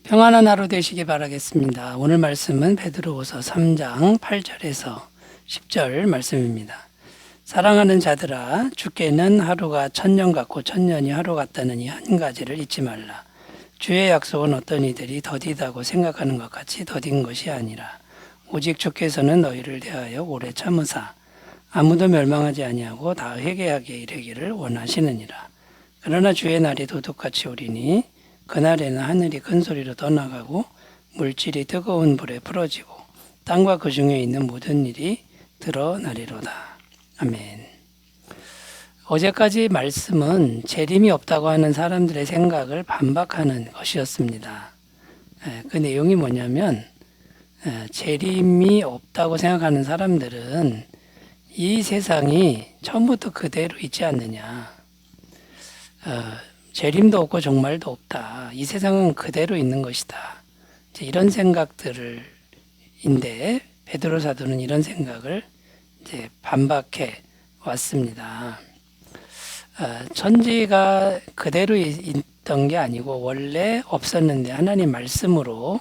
평안한 하루 되시기 바라겠습니다. 오늘 말씀은 베드로후서 3장 8절에서 10절 말씀입니다. 사랑하는 자들아, 주께는 하루가 천년 같고 천년이 하루 같다는 이 한 가지를 잊지 말라. 주의 약속은 어떤 이들이 더디다고 생각하는 것 같이 더딘 것이 아니라 오직 주께서는 너희를 대하여 오래 참으사 아무도 멸망하지 아니하고 다 회개하게 이르기를 원하시느니라. 그러나 주의 날이 도둑같이 오리니 그날에는 하늘이 큰 소리로 떠나가고 물질이 뜨거운 불에 풀어지고 땅과 그 중에 있는 모든 일이 드러나리로다. 아멘. 어제까지 말씀은 재림이 없다고 하는 사람들의 생각을 반박하는 것이었습니다. 그 내용이 뭐냐면 재림이 없다고 생각하는 사람들은 이 세상이 처음부터 그대로 있지 않느냐. 재림도 없고 종말도 없다. 이 세상은 그대로 있는 것이다. 이런 생각들인데 베드로 사도는 이런 생각을 이제 반박해 왔습니다. 천지가 그대로 있던 게 아니고 원래 없었는데 하나님 말씀으로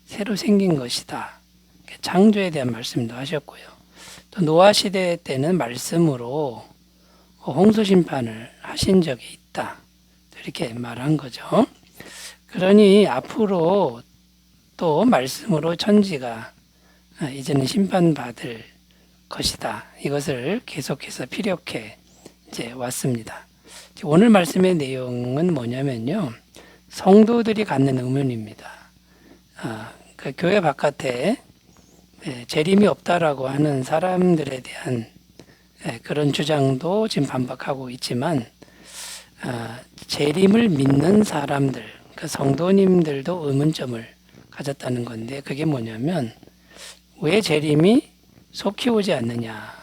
새로 생긴 것이다. 창조에 대한 말씀도 하셨고요. 또 노아 시대 때는 말씀으로 홍수 심판을 하신 적이 있다. 이렇게 말한 거죠. 그러니 앞으로 또 말씀으로 천지가 이제는 심판받을 것이다. 이것을 계속해서 피력해 이제 왔습니다. 오늘 말씀의 내용은 뭐냐면요. 성도들이 갖는 의문입니다. 그 교회 바깥에 재림이 없다라고 하는 사람들에 대한 그런 주장도 지금 반박하고 있지만 재림을 믿는 사람들, 그 성도님들도 의문점을 가졌다는 건데 그게 뭐냐면 왜 재림이 속히 오지 않느냐.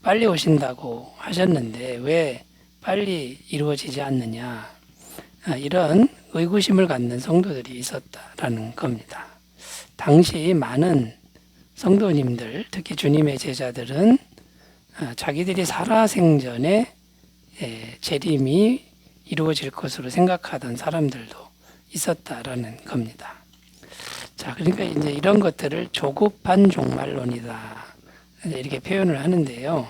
빨리 오신다고 하셨는데 왜 빨리 이루어지지 않느냐. 이런 의구심을 갖는 성도들이 있었다라는 겁니다. 당시 많은 성도님들, 특히 주님의 제자들은 자기들이 살아생전에 재림이 이루어질 것으로 생각하던 사람들도 있었다라는 겁니다. 자, 그러니까 이제 이런 것들을 조급한 종말론이다. 이렇게 표현을 하는데요.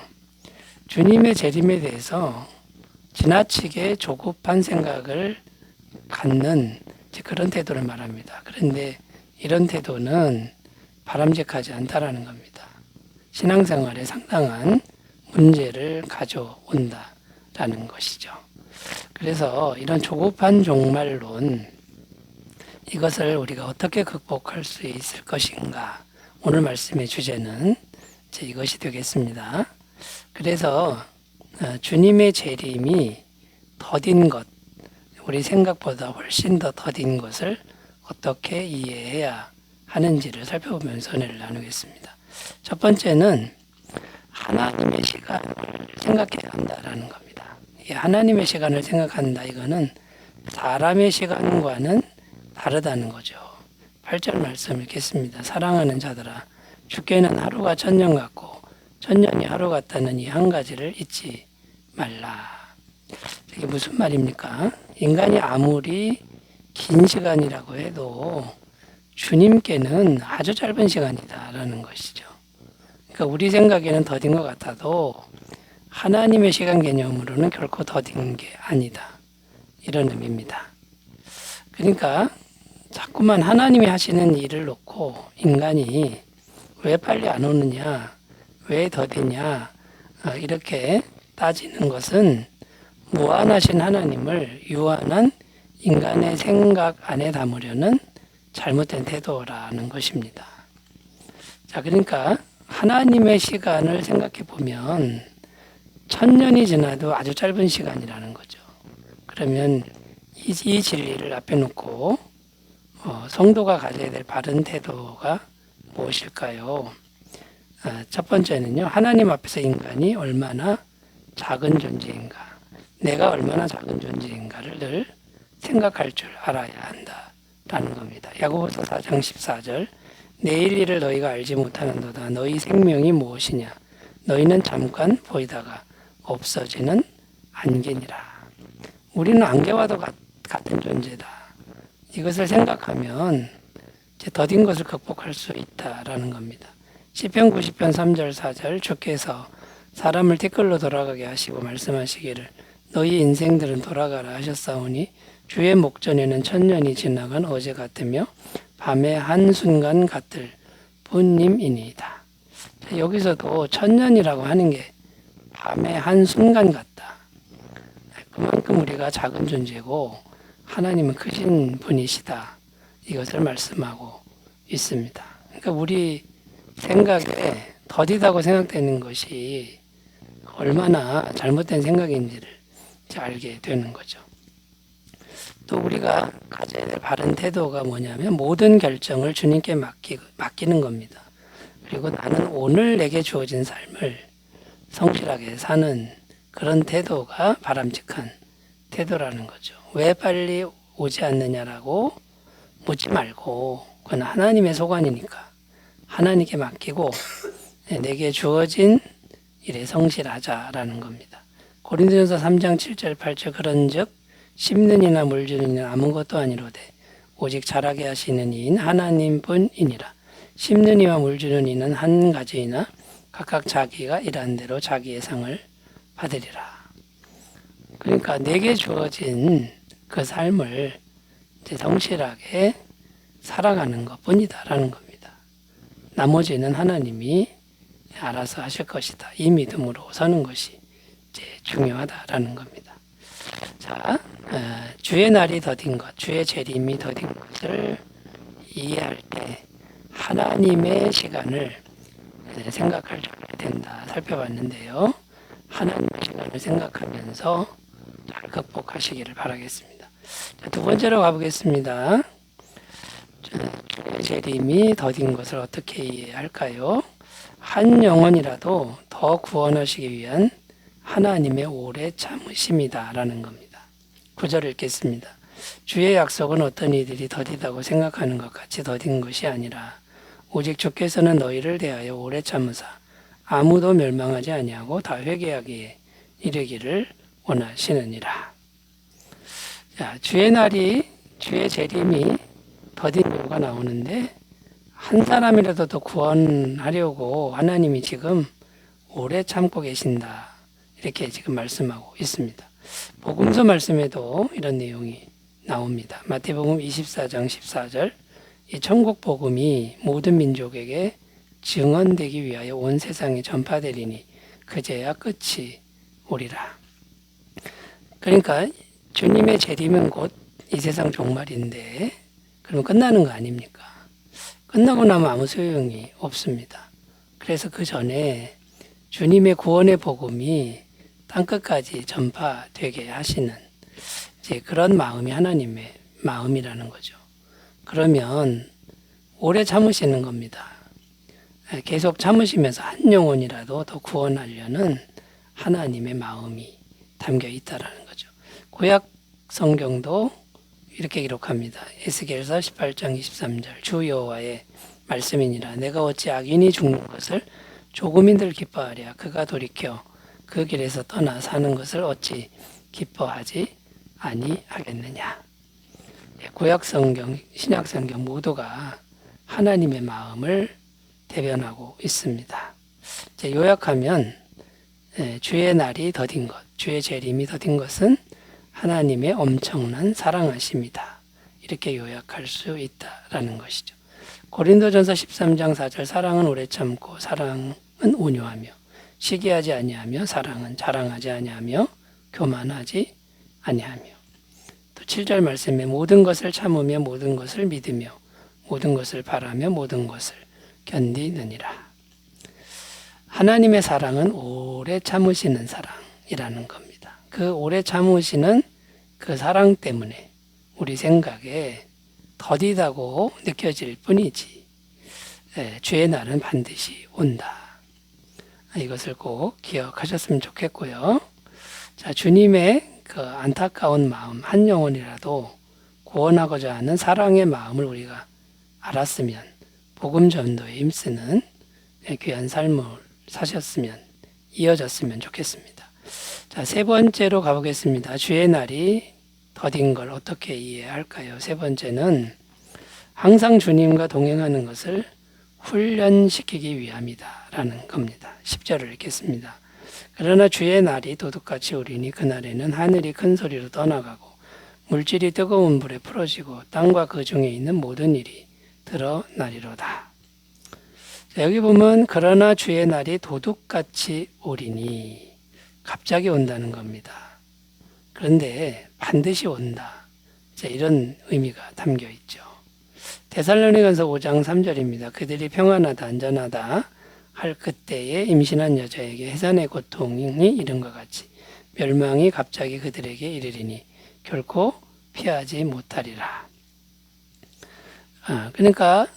주님의 재림에 대해서 지나치게 조급한 생각을 갖는 그런 태도를 말합니다. 그런데 이런 태도는 바람직하지 않다라는 겁니다. 신앙생활에 상당한 문제를 가져온다. 라는 것이죠. 그래서 이런 조급한 종말론 이것을 우리가 어떻게 극복할 수 있을 것인가. 오늘 말씀의 주제는 이것이 되겠습니다. 그래서 주님의 재림이 더딘 것, 우리 생각보다 훨씬 더 더딘 것을 어떻게 이해해야 하는지를 살펴보면서 은혜를 나누겠습니다. 첫 번째는 하나님의 시간을 생각해야 한다라는 겁니다. 하나님의 시간을 생각한다. 이거는 사람의 시간과는 다르다는 거죠. 8절 말씀 읽겠습니다. 사랑하는 자들아, 주께는 하루가 천년 같고 천년이 하루 같다는 이 한 가지를 잊지 말라. 이게 무슨 말입니까? 인간이 아무리 긴 시간이라고 해도 주님께는 아주 짧은 시간이다라는 것이죠. 그러니까 우리 생각에는 더딘 것 같아도 하나님의 시간 개념으로는 결코 더딘 게 아니다. 이런 의미입니다. 그러니까 자꾸만 하나님이 하시는 일을 놓고 인간이 왜 빨리 안 오느냐, 왜 더디냐 이렇게 따지는 것은 무한하신 하나님을 유한한 인간의 생각 안에 담으려는 잘못된 태도라는 것입니다. 자, 그러니까 하나님의 시간을 생각해 보면 천년이 지나도 아주 짧은 시간이라는 거죠. 그러면 이 진리를 앞에 놓고 성도가 가져야 될 바른 태도가 무엇일까요? 첫 번째는요. 하나님 앞에서 인간이 얼마나 작은 존재인가, 내가 얼마나 작은 존재인가를 늘 생각할 줄 알아야 한다라는 겁니다. 야고보서 4장 14절 내일 일을 너희가 알지 못하는도다. 너희 생명이 무엇이냐? 너희는 잠깐 보이다가 없어지는 안개니라. 우리는 안개와도 같은 존재다. 이것을 생각하면 이제 더딘 것을 극복할 수 있다라는 겁니다. 시편 90편 3절 4절 주께서 사람을 티끌로 돌아가게 하시고 말씀하시기를 너희 인생들은 돌아가라 하셨사오니 주의 목전에는 천년이 지나간 어제 같으며 밤의 한순간 같을 뿐임이니이다. 여기서도 천년이라고 하는 게 밤의 한순간 같다. 그만큼 우리가 작은 존재고 하나님은 크신 분이시다. 이것을 말씀하고 있습니다. 그러니까 우리 생각에 더디다고 생각되는 것이 얼마나 잘못된 생각인지를 알게 되는 거죠. 또 우리가 가져야 될 바른 태도가 뭐냐면 모든 결정을 주님께 맡기는 겁니다. 그리고 나는 오늘 내게 주어진 삶을 성실하게 사는 그런 태도가 바람직한 태도라는 거죠. 왜 빨리 오지 않느냐라고 묻지 말고 그건 하나님의 소관이니까 하나님께 맡기고 내게 주어진 일에 성실하자라는 겁니다. 고린도전서 3장 7절 8절 그런즉 심는 이나 물주는 이는 아무것도 아니로되 오직 자라게 하시는 이인 하나님뿐이니라. 심는 이와 물주는 이는 한 가지이나 각각 자기가 일한 대로 자기의 상을 받으리라. 그러니까 내게 주어진 그 삶을 이제 성실하게 살아가는 것뿐이다라는 겁니다. 나머지는 하나님이 알아서 하실 것이다. 이 믿음으로 서는 것이 이제 중요하다라는 겁니다. 자, 주의 날이 더딘 것, 주의 재림이 더딘 것을 이해할 때 하나님의 시간을 생각할 준비가 된다 살펴봤는데요. 하나님의 시간을 생각하면서 잘 극복하시기를 바라겠습니다. 자, 두 번째로 가보겠습니다. 주의 재림이 더딘 것을 어떻게 이해할까요? 한 영혼이라도 더 구원하시기 위한 하나님의 오래 참으심이다라는 겁니다. 9절 읽겠습니다. 주의 약속은 어떤 이들이 더디다고 생각하는 것 같이 더딘 것이 아니라 오직 주께서는 너희를 대하여 오래 참으사 아무도 멸망하지 아니하고 다 회개하기에 이르기를 원하시느니라. 자, 주의 날이 주의 재림이 더딘 이유가 나오는데 한 사람이라도 더 구원하려고 하나님이 지금 오래 참고 계신다. 이렇게 지금 말씀하고 있습니다. 복음서 말씀에도 이런 내용이 나옵니다. 마태복음 24장 14절 이 천국 복음이 모든 민족에게 증언되기 위하여 온 세상에 전파되리니 그제야 끝이 오리라. 그러니까 주님의 재림은 곧 이 세상 종말인데 그러면 끝나는 거 아닙니까? 끝나고 나면 아무 소용이 없습니다. 그래서 그 전에 주님의 구원의 복음이 땅끝까지 전파되게 하시는 이제 그런 마음이 하나님의 마음이라는 거죠. 그러면 오래 참으시는 겁니다. 계속 참으시면서 한 영혼이라도 더 구원하려는 하나님의 마음이 담겨 있다라는 거죠. 구약 성경도 이렇게 기록합니다. 에스겔서 18장 23절 주 여호와의 말씀이니라 내가 어찌 악인이 죽는 것을 조금인들 기뻐하랴 그가 돌이켜 그 길에서 떠나 사는 것을 어찌 기뻐하지 아니하겠느냐. 구약 성경, 신약 성경 모두가 하나님의 마음을 대변하고 있습니다. 이제 요약하면 주의 날이 더딘 것, 주의 재림이 더딘 것은 하나님의 엄청난 사랑하심이다. 이렇게 요약할 수 있다라는 것이죠. 고린도전서 13장 4절 사랑은 오래 참고 사랑은 온유하며 시기하지 아니하며 사랑은 자랑하지 아니하며 교만하지 아니하며 또 7절 말씀에 모든 것을 참으며 모든 것을 믿으며 모든 것을 바라며 모든 것을 견디느니라. 하나님의 사랑은 오래 참으시는 사랑이라는 겁니다. 그 오래 참으시는 그 사랑 때문에 우리 생각에 더디다고 느껴질 뿐이지 주의 날은 반드시 온다. 이것을 꼭 기억하셨으면 좋겠고요. 자, 주님의 그 안타까운 마음 한 영혼이라도 구원하고자 하는 사랑의 마음을 우리가 알았으면 복음 전도에 힘쓰는 귀한 삶을 사셨으면 이어졌으면 좋겠습니다. 자, 세 번째로 가보겠습니다. 주의 날이 더딘 걸 어떻게 이해할까요? 세 번째는 항상 주님과 동행하는 것을 훈련시키기 위함이다 라는 겁니다. 10절을 읽겠습니다. 그러나 주의 날이 도둑같이 오리니 그날에는 하늘이 큰 소리로 떠나가고 물질이 뜨거운 불에 풀어지고 땅과 그 중에 있는 모든 일이 드러나리로다. 자, 여기 보면 그러나 주의 날이 도둑같이 오리니 갑자기 온다는 겁니다. 그런데 반드시 온다. 자, 이런 의미가 담겨 있죠. 데살로니가서 5장 3절입니다. 그들이 평안하다 안전하다 할 그때에 임신한 여자에게 해산의 고통이 이른과 같이 멸망이 갑자기 그들에게 이르리니 결코 피하지 못하리라. 그러니까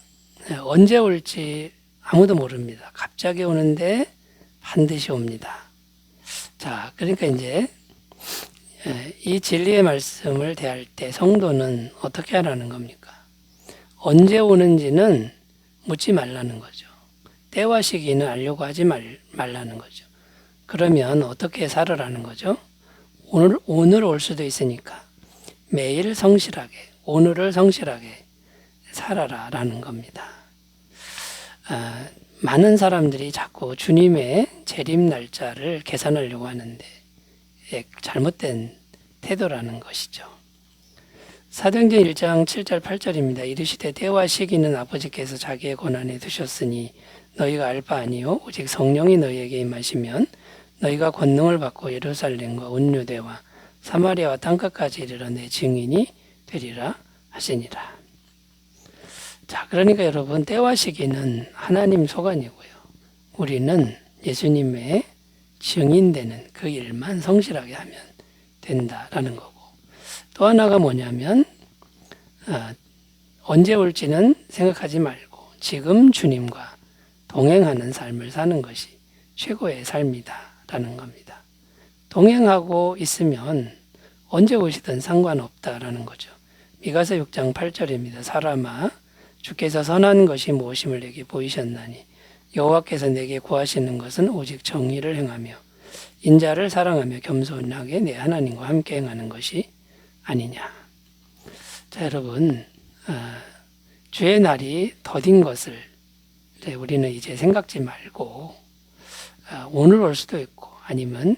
언제 올지 아무도 모릅니다. 갑자기 오는데 반드시 옵니다. 자, 그러니까 이제 이 진리의 말씀을 대할 때 성도는 어떻게 하라는 겁니까? 언제 오는지는 묻지 말라는 거죠. 때와 시기는 알려고 하지 말라는 거죠. 그러면 어떻게 살아라는 거죠? 오늘 올 수도 있으니까 매일 성실하게, 오늘을 성실하게 살아라라는 겁니다. 많은 사람들이 자꾸 주님의 재림 날짜를 계산하려고 하는데 잘못된 태도라는 것이죠. 사도행전 1장 7절 8절입니다. 이르시되 때와 시기는 아버지께서 자기의 권한에 두셨으니 너희가 알 바 아니요 오직 성령이 너희에게 임하시면 너희가 권능을 받고 예루살렘과 온 유대와 사마리아와 땅끝까지 이르러 내 증인이 되리라 하시니라. 자, 그러니까 여러분 때와 시기는 하나님 소관이고요. 우리는 예수님의 증인되는 그 일만 성실하게 하면 된다라는 거고, 또 하나가 뭐냐면 언제 올지는 생각하지 말고 지금 주님과 동행하는 삶을 사는 것이 최고의 삶이다라는 겁니다. 동행하고 있으면 언제 오시든 상관없다라는 거죠. 미가서 6장 8절입니다. 사람아 주께서 선한 것이 무엇임을 내게 보이셨나니 여호와께서 내게 구하시는 것은 오직 정의를 행하며 인자를 사랑하며 겸손하게 내 하나님과 함께 행하는 것이 아니냐. 자, 여러분, 주의 날이 더딘 것을 우리는 이제 생각지 말고 오늘 올 수도 있고 아니면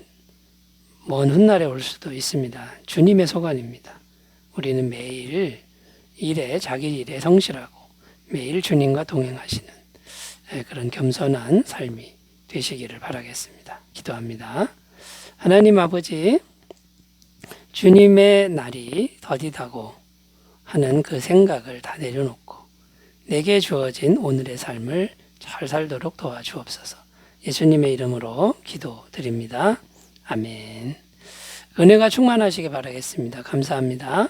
먼 훗날에 올 수도 있습니다. 주님의 소관입니다. 우리는 매일 자기 일에 성실하고 매일 주님과 동행하시는 그런 겸손한 삶이 되시기를 바라겠습니다. 기도합니다. 하나님 아버지, 주님의 날이 더디다고 하는 그 생각을 다 내려놓고 내게 주어진 오늘의 삶을 잘 살도록 도와주옵소서. 예수님의 이름으로 기도드립니다. 아멘. 은혜가 충만하시기 바라겠습니다. 감사합니다.